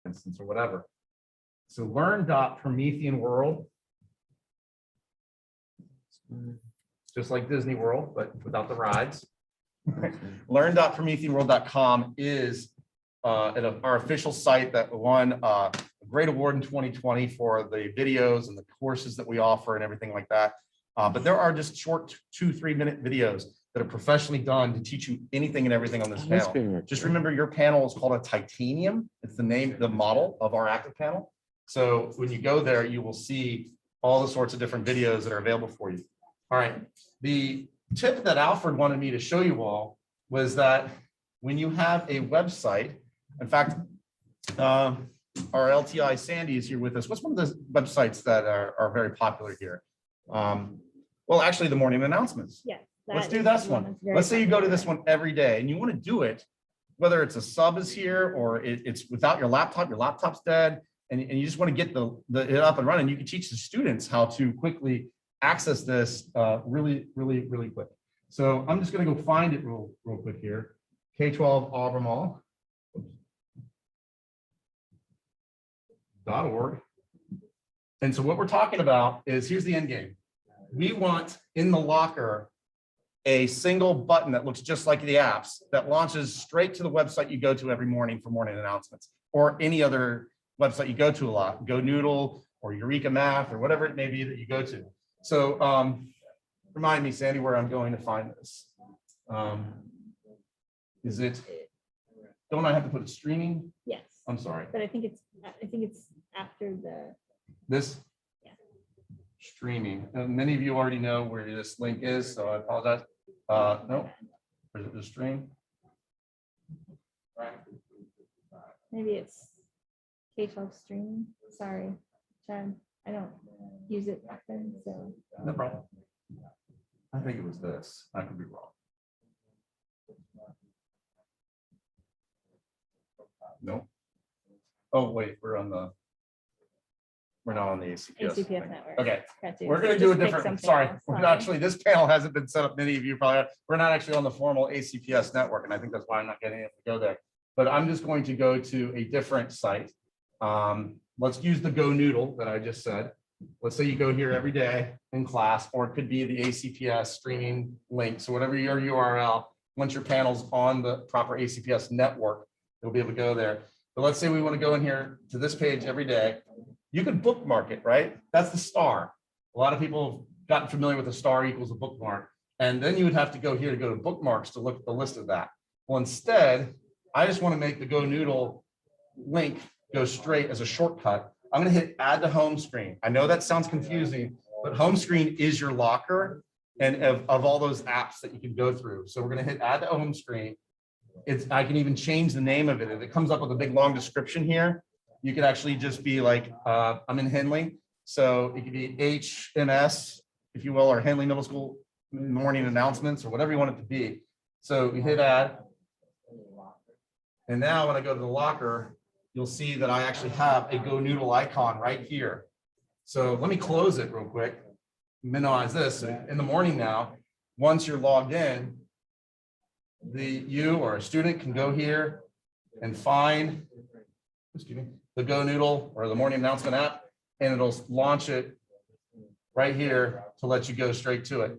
instance, or whatever. So learn.Promethean World, just like Disney World, but without the rides. Learn.PrometheanWorld.com is our official site that won a great award in 2020 for the videos and the courses that we offer and everything like that. But there are just short 2-3 minute videos that are professionally done to teach you anything and everything on this panel. Just remember, your panel is called a titanium. It's the name, the model of our active panel. So when you go there, you will see all the sorts of different videos that are available for you. All right. The tip that Alfred wanted me to show you all was that when you have a website, in fact, our LTI Sandy is here with us. What's one of the websites that are very popular here? Well, actually, the morning announcements. Yes. Let's do this one. Let's say you go to this one every day and you want to do it, whether it's a sub is here or it's without your laptop's dead, and you just want to get it up and running. You can teach the students how to quickly access this really quick. So I'm just going to go find it real quick here. K-12 Albemarle. .org. And so what we're talking about is, here's the end game. We want in the locker a single button that looks just like the apps that launches straight to the website you go to every morning for morning announcements, or any other website you go to a lot, Go Noodle or Eureka Math or whatever it may be that you go to. So remind me, Sandy, where I'm going to find this. Is it, don't I have to put it streaming? Yes. I'm sorry. But I think it's after This? Yeah. Streaming. And many of you already know where this link is, so I apologize. No, is it the stream? Maybe it's K-12 streaming. Sorry, Chad. I don't use it often, so. No problem. I think it was this. I could be wrong. No. Oh, wait, we're not on the ACPS. ACPS network. Okay. Gotcha. We're going to do a different, sorry, actually, this panel hasn't been set up. Many of you probably, we're not actually on the formal ACPS network, and I think that's why I'm not getting it to go there. But I'm just going to go to a different site. Let's use the Go Noodle that I just said. Let's say you go here every day in class, or it could be the ACPS streaming link. So whatever your URL, once your panel's on the proper ACPS network, you'll be able to go there. But let's say we want to go in here to this page every day. You can bookmark it, right? That's the star. A lot of people have gotten familiar with the star equals a bookmark. And then you would have to go here to go to bookmarks to look at the list of that. Well, instead, I just want to make the Go Noodle link go straight as a shortcut. I'm going to hit add to home screen. I know that sounds confusing, but home screen is your locker and of all those apps that you can go through. So we're going to hit add to home screen. I can even change the name of it. If it comes up with a big long description here, you could actually just be like, I'm in Henley. So it could be HMS, if you will, or Henley Middle School morning announcements or whatever you want it to be. So we hit add. And now when I go to the locker, you'll see that I actually have a Go Noodle icon right here. So let me close it real quick, minimize this. In the morning now, once you're logged in, you or a student can go here and find, the Go Noodle or the morning announcement app, and it'll launch it right here to let you go straight to it.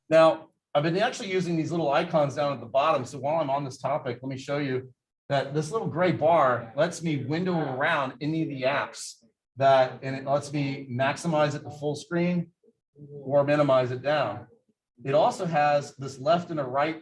Now, I've been actually using these little icons down at the bottom. So while I'm on this topic, let me show you that this little gray bar lets me window around any of the apps and it lets me maximize it to full screen or minimize it down. It also has this left and a right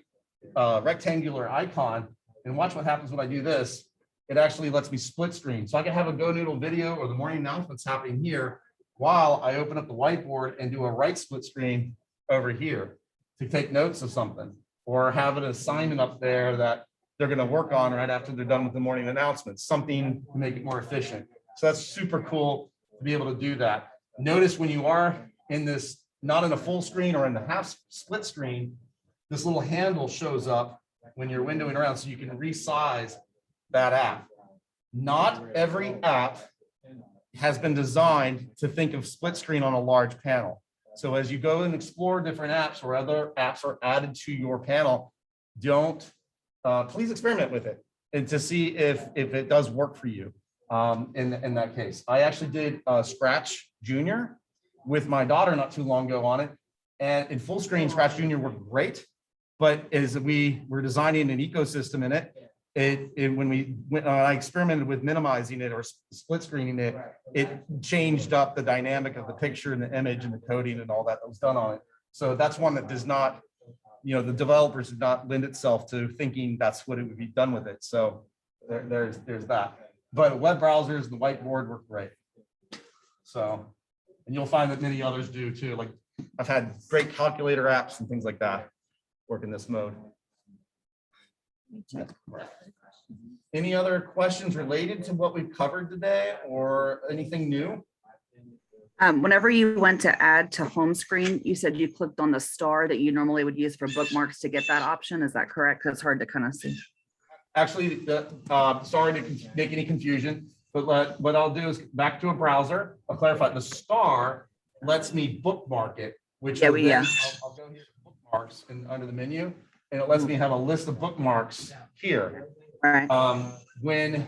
rectangular icon. And watch what happens when I do this. It actually lets me split screen. So I can have a Go Noodle video or the morning announcements happening here while I open up the whiteboard and do a right split screen over here to take notes of something, or have an assignment up there that they're going to work on right after they're done with the morning announcements, something to make it more efficient. So that's super cool to be able to do that. Notice when you are in this, not in a full screen or in the half split screen, this little handle shows up when you're windowing around so you can resize that app. Not every app has been designed to think of split screen on a large panel. So as you go and explore different apps or other apps are added to your panel, please experiment with it and to see if it does work for you. In that case, I actually did Scratch Junior with my daughter not too long ago on it, and in full screen, Scratch Junior worked great. But as we were designing an ecosystem in it, when I experimented with minimizing it or split screening it, it changed up the dynamic of the picture and the image and the coding and all that was done on it. So that's one that does not, the developers did not lend itself to thinking that's what it would be done with it. So there's that. But web browsers, the whiteboard work great. So, and you'll find that many others do too. Like I've had great calculator apps and things like that work in this mode. Any other questions related to what we've covered today or anything new? Whenever you went to add to home screen, you said you clicked on the star that you normally would use for bookmarks to get that option. Is that correct? Because it's hard to kind of see. Actually, sorry to make any confusion, but what I'll do is back to a browser. I'll clarify. The star lets me bookmark it, which I'll go here to bookmarks and under the menu, and it lets me have a list of bookmarks here. All right. When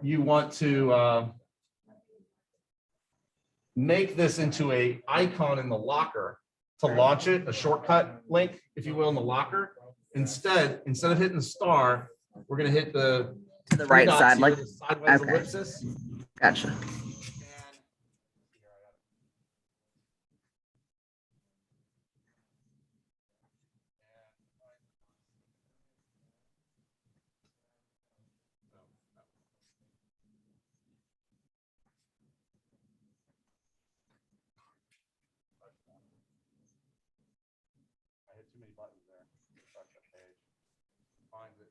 you want to make this into a icon in the locker to launch it, a shortcut link, if you will, in the locker. Instead of hitting the star, we're going to hit the To the right side, here, like, the sideways okay. ellipsis. Gotcha. I hit too many buttons there. Refresh that page. Find it.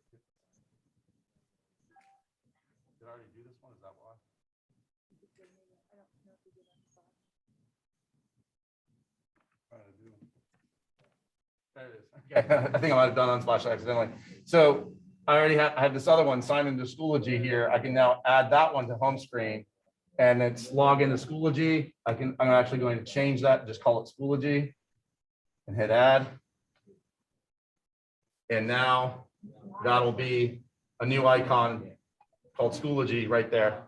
Did I already do this one? Is that why? There it is. Okay. I think I might have done Unsplash accidentally. So I had this other one, sign into Schoology here. I can now add that one to home screen, and it's log into Schoology. I'm actually going to change that, just call it Schoology, and hit add. And now that'll be a new icon called Schoology right there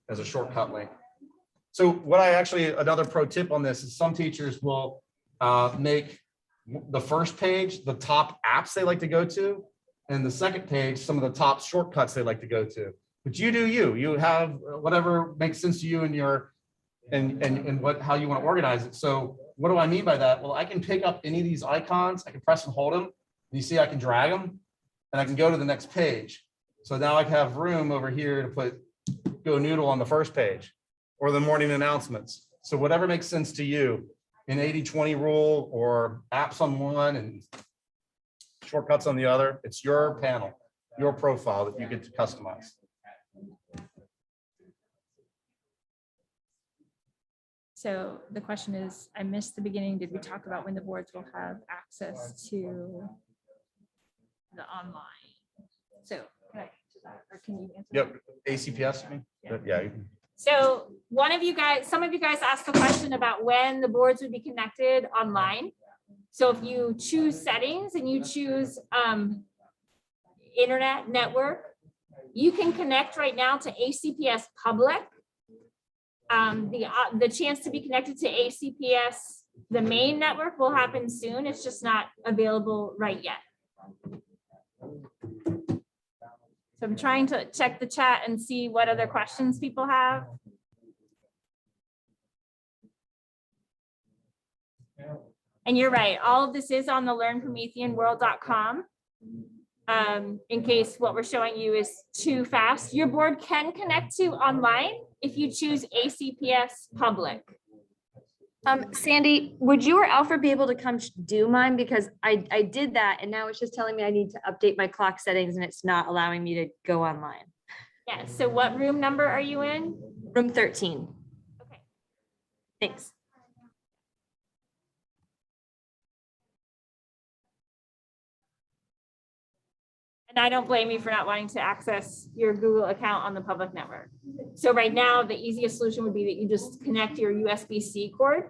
as a shortcut link. So another pro tip on this is some teachers will make the first page the top apps they like to go to, and the second page some of the top shortcuts they like to go to. But you do you have whatever makes sense to you and how you want to organize it. So what do I mean by that? Well, I can pick up any of these icons, I can press and hold them, and you see I can drag them, and I can go to the next page. So now I have room over here to put Go Noodle on the first page, or the morning announcements. So whatever makes sense to you, an 80-20 rule or apps on one and shortcuts on the other, it's your panel, your profile that you get to customize. So the question is, I missed the beginning. Did we talk about when the boards will have access to the online? So can I answer that, or can you answer? Yep, ACPS, you mean? Yeah. You can. So some of you guys asked the question about when the boards would be connected online. So if you choose settings and you choose internet network, you can connect right now to ACPS public. The chance to be connected to ACPS, the main network, will happen soon. It's just not available right yet. So I'm trying to check the chat and see what other questions people have. And you're right, all of this is on the learnprometheanworld.com. In case what we're showing you is too fast. Your board can connect to online if you choose ACPS public. Sandy, would you or Alfred be able to come do mine? Because I did that and now it's just telling me I need to update my clock settings and it's not allowing me to go online. Yeah, so what room number are you in? Room 13. Okay. Thanks. And I don't blame you for not wanting to access your Google account on the public network. So right now, the easiest solution would be that you just connect your USB-C cord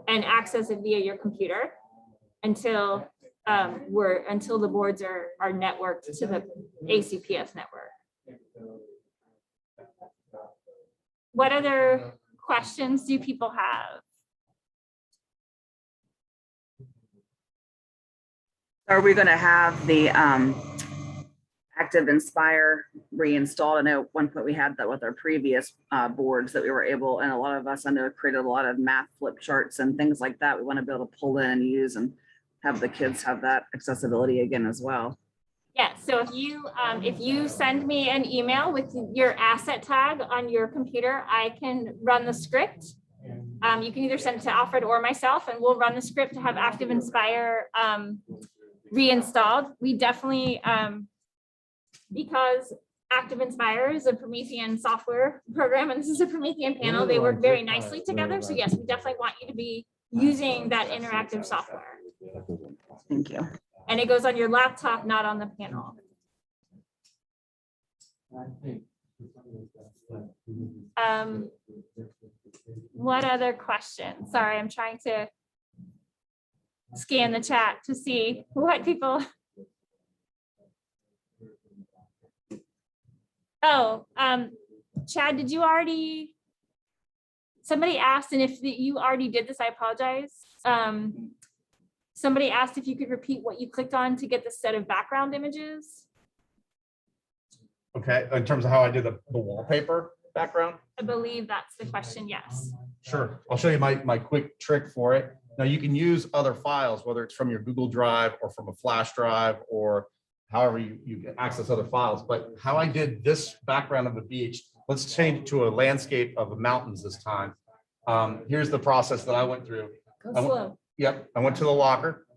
and access it via your computer until until the boards are networked to the ACPS network. What other questions do people have? Are we gonna have the Active Inspire reinstalled? I know at one point we had that with our previous boards that we were able, and a lot of us, I know, created a lot of math flip charts and things like that. We want to be able to pull in and use and have the kids have that accessibility again as well. Yeah, so if you send me an email with your asset tag on your computer, I can run the script. You can either send it to Alfred or myself, and we'll run the script to have Active Inspire reinstalled. We definitely, because Active Inspire is a Promethean software program, and this is a Promethean panel, they work very nicely together. So yes, we definitely want you to be using that interactive software. Thank you. And it goes on your laptop, not on the panel. What other questions? Sorry, I'm trying to scan the chat to see what people. Oh, Chad, did you already? Somebody asked, and if you already did this, I apologize. Somebody asked if you could repeat what you clicked on to get the set of background images. Okay, in terms of how I did the wallpaper background? I believe that's the question, yes. Sure, I'll show you my quick trick for it. Now you can use other files, whether it's from your Google Drive or from a flash drive or however you can access other files. But how I did this background of the beach, let's change it to a landscape of the mountains this time. Here's the process that I went through. Go slow. Yep, I went to the locker.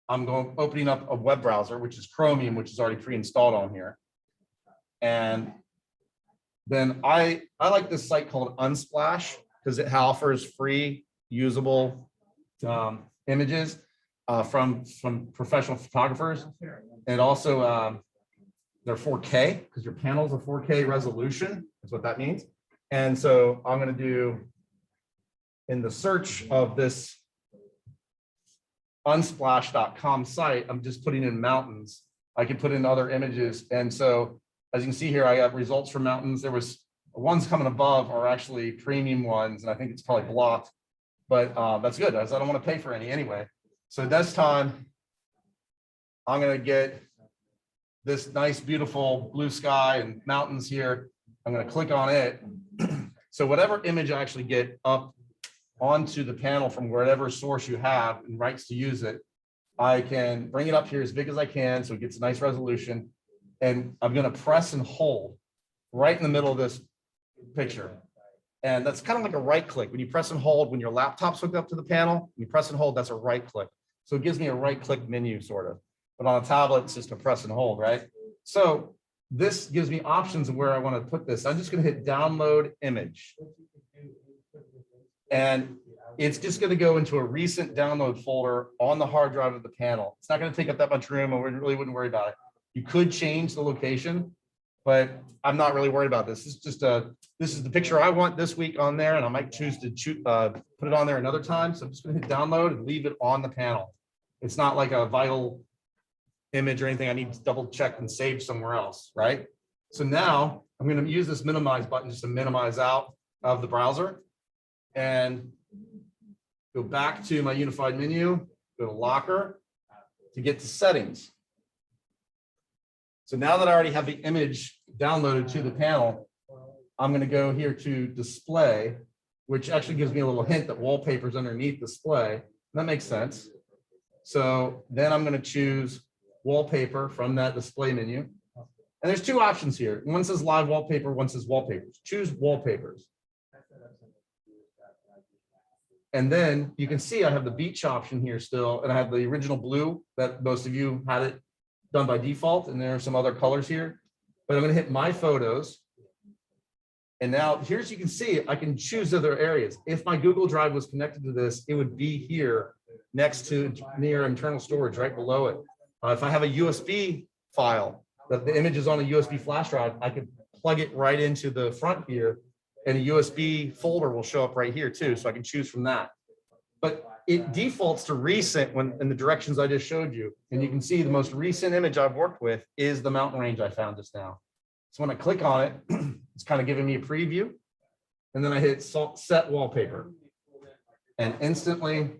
I'm opening up a web browser, which is Chromium, which is already pre-installed on here. And then I like this site called Unsplash because it offers free usable images from professional photographers. And also they're 4K because your panel's a 4K resolution. That's what that means. And so I'm going to do in the search of this unsplash.com site, I'm just putting in mountains. I can put in other images. And so as you can see here, I got results for mountains. There was ones coming above are actually premium ones, and I think it's probably blocked, but that's good as I don't want to pay for any anyway. So this time I'm going to get this nice, beautiful blue sky and mountains here. I'm going to click on it. So whatever image I actually get up onto the panel from whatever source you have and rights to use it, I can bring it up here as big as I can so it gets a nice resolution. And I'm going to press and hold right in the middle of this picture. And that's kind of like a right click. When you press and hold, when your laptop's hooked up to the panel, you press and hold, that's a right click. So it gives me a right click menu sort of. But on a tablet, it's just a press and hold, right? So this gives me options of where I want to put this. I'm just going to hit download image. And it's just going to go into a recent download folder on the hard drive of the panel. It's not going to take up that much room. I really wouldn't worry about it. You could change the location, but I'm not really worried about this. This is just this is the picture I want this week on there, and I might choose to put it on there another time. So I'm just going to hit download and leave it on the panel. It's not like a vital image or anything I need to double check and save somewhere else, right? So now I'm going to use this minimize button just to minimize out of the browser and go back to my unified menu, go to locker to get to settings. So now that I already have the image downloaded to the panel, I'm going to go here to display, which actually gives me a little hint that wallpaper is underneath display. That makes sense. So then I'm going to choose wallpaper from that display menu. And there's two options here. One says live wallpaper, one says wallpapers. Choose wallpapers. And then you can see I have the beach option here still, and I have the original blue that most of you had it done by default, and there are some other colors here. But I'm going to hit my photos. And now here's, you can see I can choose other areas. If my Google Drive was connected to this, it would be here next to near internal storage right below it. If I have a USB file that the image is on a USB flash drive, I could plug it right into the front here, and a USB folder will show up right here too. So I can choose from that. But it defaults to recent when in the directions I just showed you. And you can see the most recent image I've worked with is the mountain range I found just now. So when I click on it, it's kind of giving me a preview. And then I hit set wallpaper. And instantly,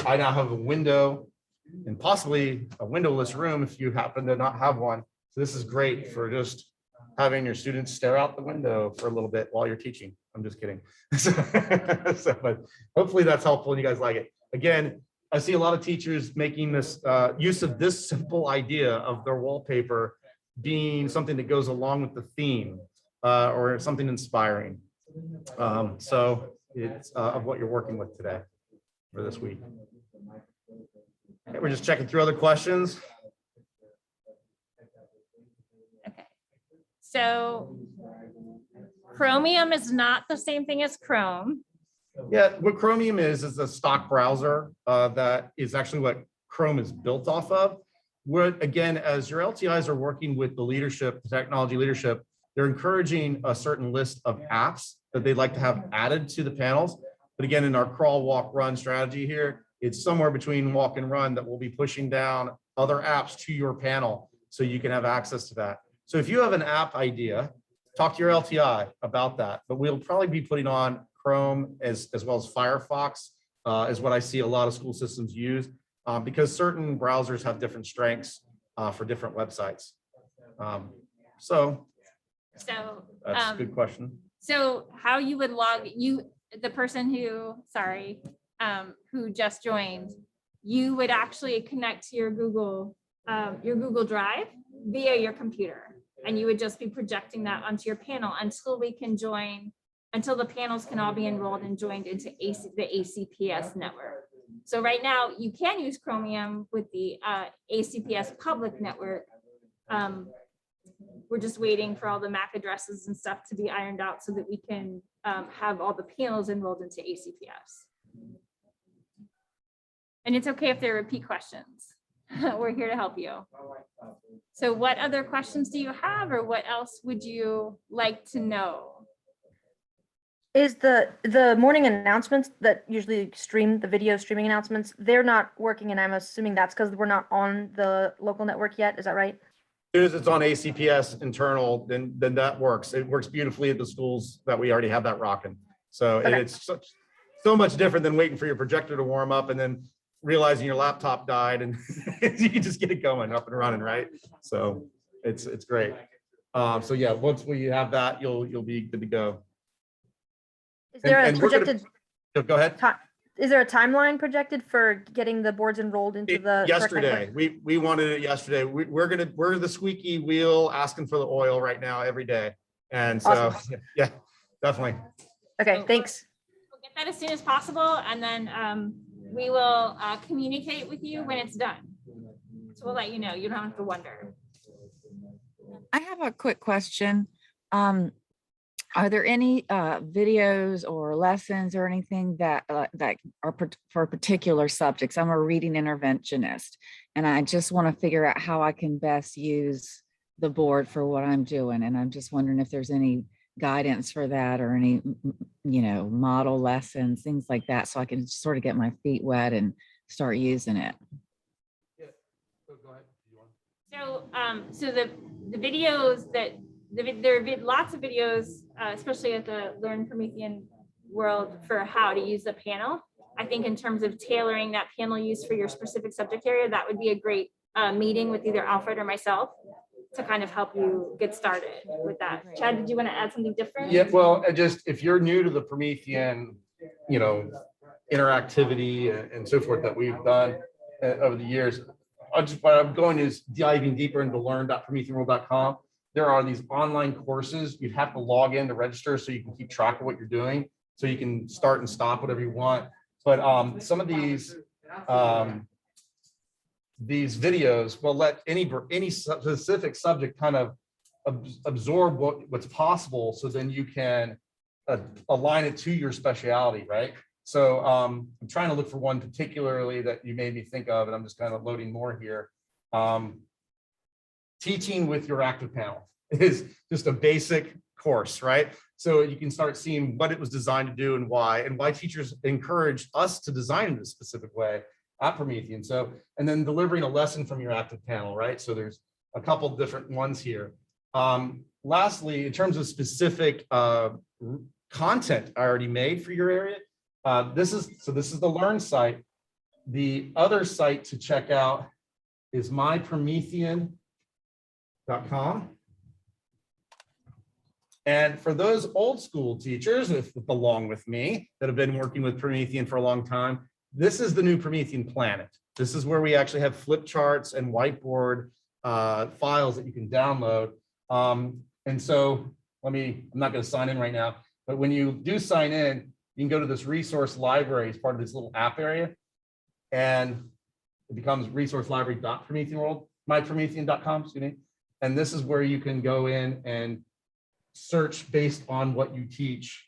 I now have a window and possibly a windowless room if you happen to not have one. So this is great for just having your students stare out the window for a little bit while you're teaching. I'm just kidding. But hopefully that's helpful and you guys like it. Again, I see a lot of teachers making this use of this simple idea of their wallpaper being something that goes along with the theme or something inspiring. So it's of what you're working with today for this week. Okay, we're just checking through other questions. Okay. So Chromium is not the same thing as Chrome. Yeah, what Chromium is a stock browser that is actually what Chrome is built off of. Where again, as your LTIs are working with the leadership, the technology leadership, they're encouraging a certain list of apps that they'd like to have added to the panels. But again, in our crawl, walk, run strategy here, it's somewhere between walk and run that we'll be pushing down other apps to your panel so you can have access to that. So if you have an app idea, talk to your LTI about that. But we'll probably be putting on Chrome as well as Firefox is what I see a lot of school systems use because certain browsers have different strengths for different websites. So that's a good question. So how you would log the person who just joined, you would actually connect to your Google Drive via your computer, and you would just be projecting that onto your panel until the panels can all be enrolled and joined into the ACPS network. So right now you can use Chromium with the ACPS public network. We're just waiting for all the MAC addresses and stuff to be ironed out so that we can have all the panels enrolled into ACPS. And it's okay if they're repeat questions. We're here to help you. So what other questions do you have, or what else would you like to know? Is the morning announcements that usually stream the video streaming announcements, they're not working, and I'm assuming that's because we're not on the local network yet. Is that right? As soon as it's on ACPS internal, then that works. It works beautifully at the schools that we already have that rocking. So Okay. it's so much different than waiting for your projector to warm up and then realizing your laptop died and you can just get it going up and running, right? So it's great. So yeah, once we have that, you'll be good to go. Is there a And we're gonna- projected Go ahead. is there a timeline projected for getting the boards enrolled into the correct Yesterday, network? we wanted it yesterday. We're the squeaky wheel asking for the oil right now every day. And so, Awesome. yeah, definitely. Okay, thanks. We'll get that as soon as possible, and then we will communicate with you when it's done. So we'll let you know. You don't have to wonder. I have a quick question. Are there any videos or lessons or anything that are for particular subjects? I'm a reading interventionist, and I just want to figure out how I can best use the board for what I'm doing. And I'm just wondering if there's any guidance for that or any, model lessons, things like that, so I can sort of get my feet wet and start using it. Yeah. Go ahead. So the videos that there are lots of videos, especially at the Learn Promethean World, for how to use the panel. I think in terms of tailoring that panel use for your specific subject area, that would be a great meeting with either Alfred or myself to kind of help you get started with that. Chad, did you want to add something different? Yeah, well, if you're new to the Promethean, interactivity and so forth that we've done over the years, what I'm going is diving deeper into learn.prometheanworld.com. There are these online courses. You have to log in to register so you can keep track of what you're doing. So you can start and stop whatever you want. But some of these videos will let any specific subject kind of absorb what's possible. So then you can align it to your specialty, right? So I'm trying to look for one particularly that you made me think of, and I'm just kind of loading more here. Teaching with your active panel is just a basic course, right? So you can start seeing what it was designed to do and why teachers encourage us to design in a specific way at Promethean. So, and then delivering a lesson from your active panel, right? So there's a couple different ones here. Lastly, in terms of specific content I already made for your area, this is the Learn site. The other site to check out is mypromethean.com. And for those old school teachers, if belong with me, that have been working with Promethean for a long time, this is the new Promethean Planet. This is where we actually have flip charts and whiteboard files that you can download. And so I'm not going to sign in right now, but when you do sign in, you can go to this resource library as part of this little app area, and it becomes resourcelibrary.prometheanworld, mypromethean.com, excuse me. And this is where you can go in and search based on what you teach.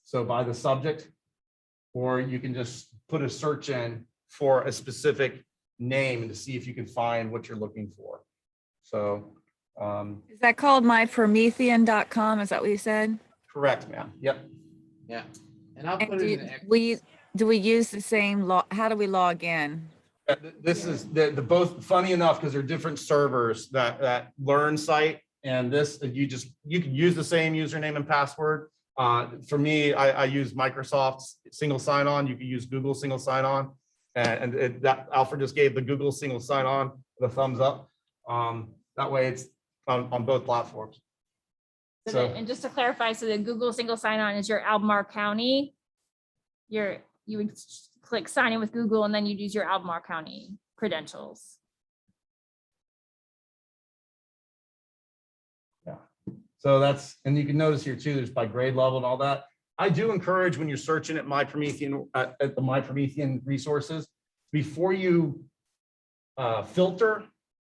So by the subject, or you can just put a search in for a specific name to see if you can find what you're looking for. So Is that called mypromethean.com? Is that what you said? correct, ma'am. Yep. Yeah, and I'll And put it in. do we use the same how do we log in? This is the both, funny enough, because they're different servers, that Learn site and this, you can use the same username and password. For me, I use Microsoft's single sign-on. You can use Google single sign-on, and that Alfred just gave the Google single sign-on the thumbs up. That way it's on both platforms. So, And just to clarify, so the Google single sign-on is your Albemarle County. You would click sign in with Google, and then you'd use your Albemarle County credentials. so that's, and you can notice here too, there's by grade level and all that. I do encourage, when you're searching at MyPromethean, at the MyPromethean resources, before you filter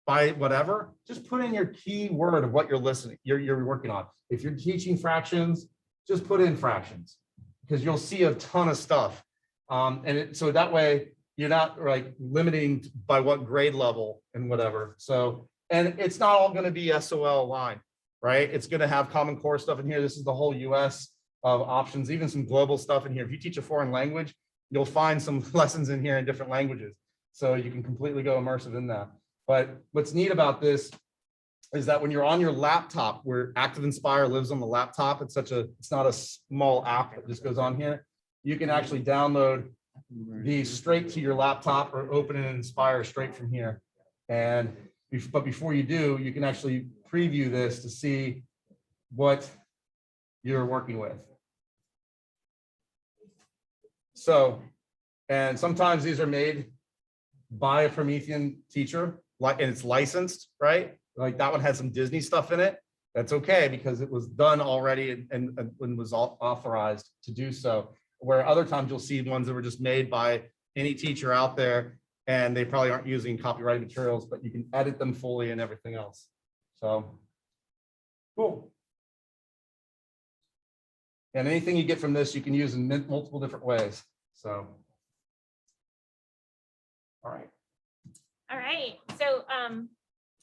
by whatever, just put in your keyword of what you're working on. If you're teaching fractions, just put in fractions, because you'll see a ton of stuff. So that way you're not like limiting by what grade level and whatever. So, and it's not all going to be SOL aligned, right? It's going to have Common Core stuff in here. This is the whole US of options, even some global stuff in here. If you teach a foreign language, you'll find some lessons in here in different languages. So you can completely go immersive in that. But what's neat about this is that when you're on your laptop, where Active Inspire lives on the laptop, it's not a small app that just goes on here. You can actually download these straight to your laptop or open and Inspire straight from here. But before you do, you can actually preview this to see what you're working with. So, and sometimes these are made by a Promethean teacher, and it's licensed, right? Like that one has some Disney stuff in it. That's okay, because it was done already and was authorized to do so. Where other times you'll see ones that were just made by any teacher out there, and they probably aren't using copyrighted materials, but you can edit them fully and everything else. So, cool. And anything you get from this, you can use in multiple different ways. So, all right. All right, so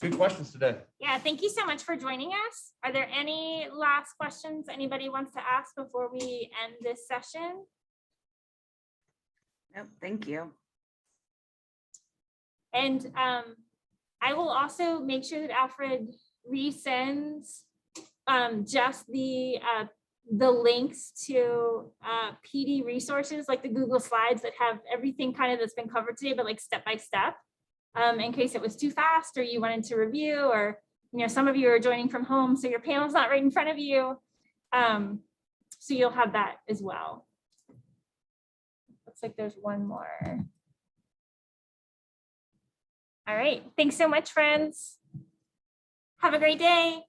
Good questions today. yeah, thank you so much for joining us. Are there any last questions anybody wants to ask before we end this session? Nope, thank you. And I will also make sure that Alfred resends just the links to PD resources, like the Google Slides that have everything kind of that's been covered today, but like step by step, in case it was too fast or you wanted to review, or some of you are joining from home, so your panel's not right in front of you. So you'll have that as well. Looks like there's one more. All right, thanks so much, friends. Have a great day.